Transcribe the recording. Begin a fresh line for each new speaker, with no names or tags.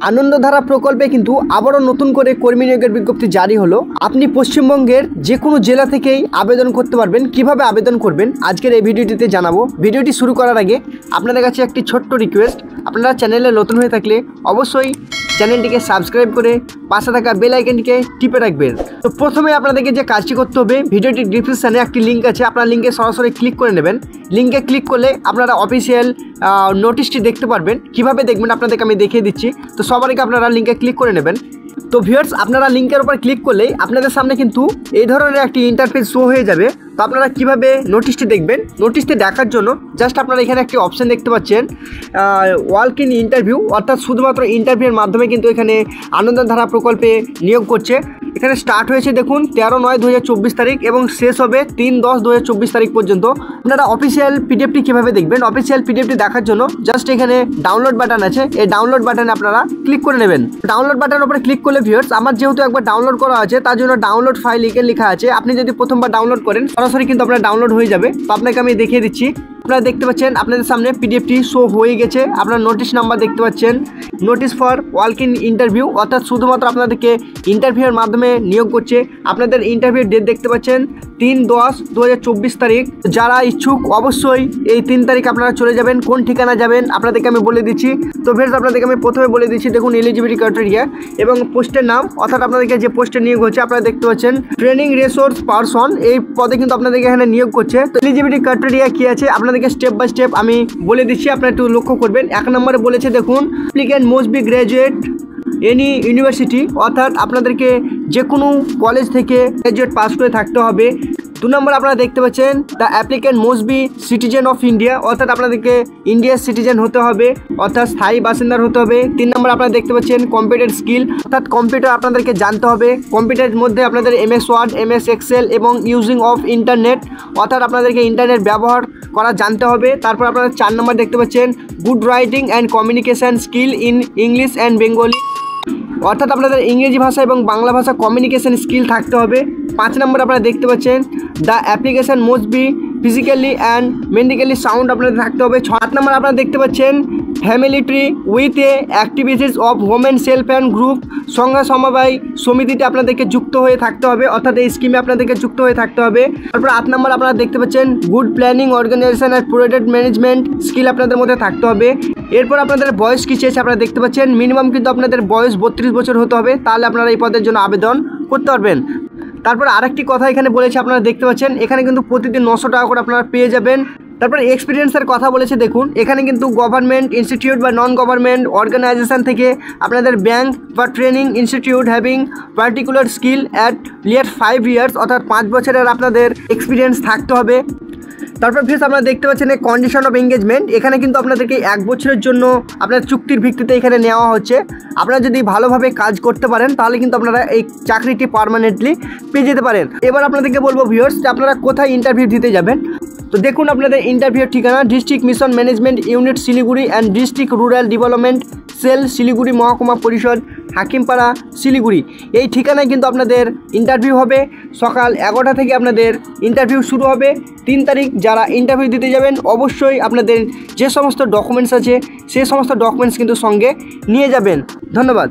আনন্দধারা প্রকল্পে কিন্তু আবারও নতুন করে কর্মী নিয়োগের বিজ্ঞপ্তি জারি হলো। আপনি পশ্চিমবঙ্গের যে কোনো জেলা থেকেই আবেদন করতে পারবেন। কিভাবে আবেদন করবেন আজকের এই ভিডিওটিতে জানাবো। ভিডিওটি শুরু করার আগে আপনাদের কাছে একটি ছোট্ট রিকোয়েস্ট, আপনারা চ্যানেলে নতুন হয়ে থাকলে অবশ্যই চ্যানেলটিকে সাবস্ক্রাইব করে পাশে থাকা বেল আইকনটিকে টিপে রাখবেন। তো প্রথমে আপনাদেরকে যে কাজটি করতে হবে, ভিডিওটির ডিসক্রিপশানে একটি লিঙ্ক আছে, আপনার লিঙ্কে সরাসরি ক্লিক করে নেবেন। লিঙ্কে ক্লিক করলে আপনারা অফিসিয়াল নোটিশটি দেখতে পারবেন। কিভাবে দেখবেন আপনাদেরকে আমি দেখিয়ে দিচ্ছি। তো সবার আগে আপনারা লিঙ্কে ক্লিক করে নেবেন। তো ভিউয়ার্স, আপনারা লিঙ্কের উপর ক্লিক করলেই আপনাদের সামনে কিন্তু এই ধরনের একটি ইন্টারফেস শো হয়ে যাবে। তো আপনারা কিভাবে নোটিশটি দেখবেন, নোটিশটি দেখার জন্য জাস্ট আপনারা এখানে একটি অপশান দেখতে পাচ্ছেন, ওয়ার্ক ইন ইন্টারভিউ, অর্থাৎ শুধুমাত্র ইন্টারভিউয়ের মাধ্যমে কিন্তু এখানে আনন্দধারা প্রকল্পে নিয়োগ করছে। এখানে স্টার্ট হয়েছে দেখুন 13/9/2024 তারিখ এবং শেষ হবে 3/10/2024 তারিখ পর্যন্ত। আপনারা অফিসিয়াল পিডিএফটি কীভাবে দেখবেন, অফিসিয়াল পিডিএফটি দেখার জন্য জাস্ট এখানে ডাউনলোড বাটন আছে, এই ডাউনলোড বাটনে আপনারা ক্লিক করে নেবেন। ডাউনলোড বাটনের উপরে ক্লিক করলে ভিউয়ার্স, আমার যেহেতু একবার ডাউনলোড করা আছে তার জন্য ডাউনলোড ফাইল লেখা আছে। আপনি যদি প্রথমবার ডাউনলোড করেন সরাসরি কিন্তু আপনার ডাউনলোড হয়ে যাবে। তো আপনাকে আমি দেখিয়ে দিচ্ছি। আপনারা দেখতে পাচ্ছেন আপনাদের সামনে পিডিএফটি শো হয়ে গেছে। আপনার নোটিশ নাম্বার দেখতে পাচ্ছেন, notice for work in interview, অর্থাৎ শুধুমাত্র আপনাদেরকে ইন্টারভিউয়ের মাধ্যমে নিয়োগ করছে। আপনাদের ইন্টারভিউর ডেট দেখতে পাচ্ছেন 3/10/2024 তারিখ। যারা ইচ্ছুক অবশ্যই এই 3 তারিখ আপনারা চলে যাবেন। কোন ঠিকানা যাবেন আপনাদেরকে আমি বলে দিচ্ছি। তো ফ্রেন্ডস, আপনাদেরকে আমি প্রথমে বলে দিচ্ছি, দেখুন এলিজিবিলিটি ক্রাইটেরিয়া এবং পোস্টের নাম, অর্থাৎ আপনাদেরকে যে পোস্টে নিয়োগ হচ্ছে আপনারা দেখতে পাচ্ছেন ট্রেনিং রিসোর্স পারসন, এই পদে কিন্তু আপনাদেরকে এখানে নিয়োগ করছে। তো এলিজিবিলিটি ক্রাইটেরিয়া কী আছে আপনাদেরকে স্টেপ বাই স্টেপ আমি বলে দিচ্ছি, আপনারা একটু লক্ষ্য করবেন। 1 নম্বরে বলেছে দেখুন, applicant must be graduate any university, অর্থাৎ আপনাদেরকে যে কোনো কলেজ থেকে গ্র্যাজুয়েট পাস করে থাকতে হবে। 2 নম্বর আপনারা দেখতে পাচ্ছেন the applicant must be citizen of India, অর্থাৎ আপনাদেরকে ইন্ডিয়ার সিটিজেন হতে হবে, অর্থাৎ স্থায়ী বাসিন্দার হতে হবে। 3 নম্বর আপনারা দেখতে পাচ্ছেন কম্পিউটার স্কিল, অর্থাৎ কম্পিউটার আপনাদেরকে জানতে হবে। কম্পিউটারের মধ্যে আপনাদের MS ওয়ার্ড, MS এক্সেল এবং ইউজিং অফ ইন্টারনেট, অর্থাৎ আপনাদেরকে ইন্টারনেট ব্যবহার করা জানতে হবে। তারপর আপনারা 4 নম্বর দেখতে পাচ্ছেন good writing and communication skill in English and Bengali, অর্থাৎ আপনাদের ইংরেজি ভাষা এবং বাংলা ভাষা কমিউনিকেশান স্কিল থাকতে হবে। 5 নম্বর আপনারা দেখতে পাচ্ছেন the application must be physically and mentally sound আপনাদের থাকতে হবে। 7 নম্বর আপনারা দেখতে পাচ্ছেন family tree with a activities of women self and group, সংখ্যা সমবায় সমিতিতে আপনাদেরকে যুক্ত হয়ে থাকতে হবে, অর্থাৎ এই স্কিমে আপনাদেরকে যুক্ত হয়ে থাকতে হবে। তারপর 8 নম্বর আপনারা দেখতে পাচ্ছেন good planning organisation and project management skill আপনাদের মধ্যে থাকতে হবে। এরপর আপনাদের বয়স কী চেয়েছে আপনারা দেখতে পাচ্ছেন, মিনিমাম কিন্তু আপনাদের বয়স 32 বছর হতে হবে, তাহলে আপনারা এই পদের জন্য আবেদন করতে পারবেন। তারপর আরেকটি কথা এখানে বলেছে, আপনারা দেখতে পাচ্ছেন এখানে কিন্তু প্রতিদিন 900 টাকা করে আপনারা পেয়ে যাবেন। তারপর এক্সপিরিয়েন্সের কথা বলেছে দেখুন, এখানে কিন্তু গভর্নমেন্ট ইনস্টিটিউট বা নন গভর্নমেন্ট অর্গানাইজেশন থেকে আপনাদের ব্যাংক বা training institute having particular skill at লিয়ার 5 ইয়ার্স, অর্থাৎ 5 বছরের আপনাদের এক্সপিরিয়েন্স থাকতে হবে। তারপর ফ্রেন্ডস, আপনারা দেখতে পাচ্ছেন এই কন্ডিশন অফ এঙ্গেজমেন্ট, এখানে কিন্তু আপনাদেরকে 1 বছরের জন্য আপনার চুক্তির ভিত্তিতে এখানে নেওয়া হচ্ছে। আপনারা যদি ভালোভাবে কাজ করতে পারেন তাহলে কিন্তু আপনারা এই চাকরিটি পার্মানেন্টলি পেয়ে যেতে পারেন। এবার আপনাদেরকে বলবো ভিউয়ার্স যে আপনারা কোথায় ইন্টারভিউ দিতে যাবেন। তো দেখুন আপনাদের ইন্টারভিউর ঠিকানা district mission management unit Siliguri and district rural development sell Siliguri মহকুমা পরিষদ হাকিমপাড়া শিলিগুড়ি, এই ঠিকানায় কিন্তু আপনাদের ইন্টারভিউ হবে। সকাল 11টা থেকে আপনাদের ইন্টারভিউ শুরু হবে। 3 তারিখ যারা ইন্টারভিউ দিতে যাবেন অবশ্যই আপনাদের যে সমস্ত ডকুমেন্টস আছে সেই সমস্ত ডকুমেন্টস কিন্তু সঙ্গে নিয়ে যাবেন। ধন্যবাদ।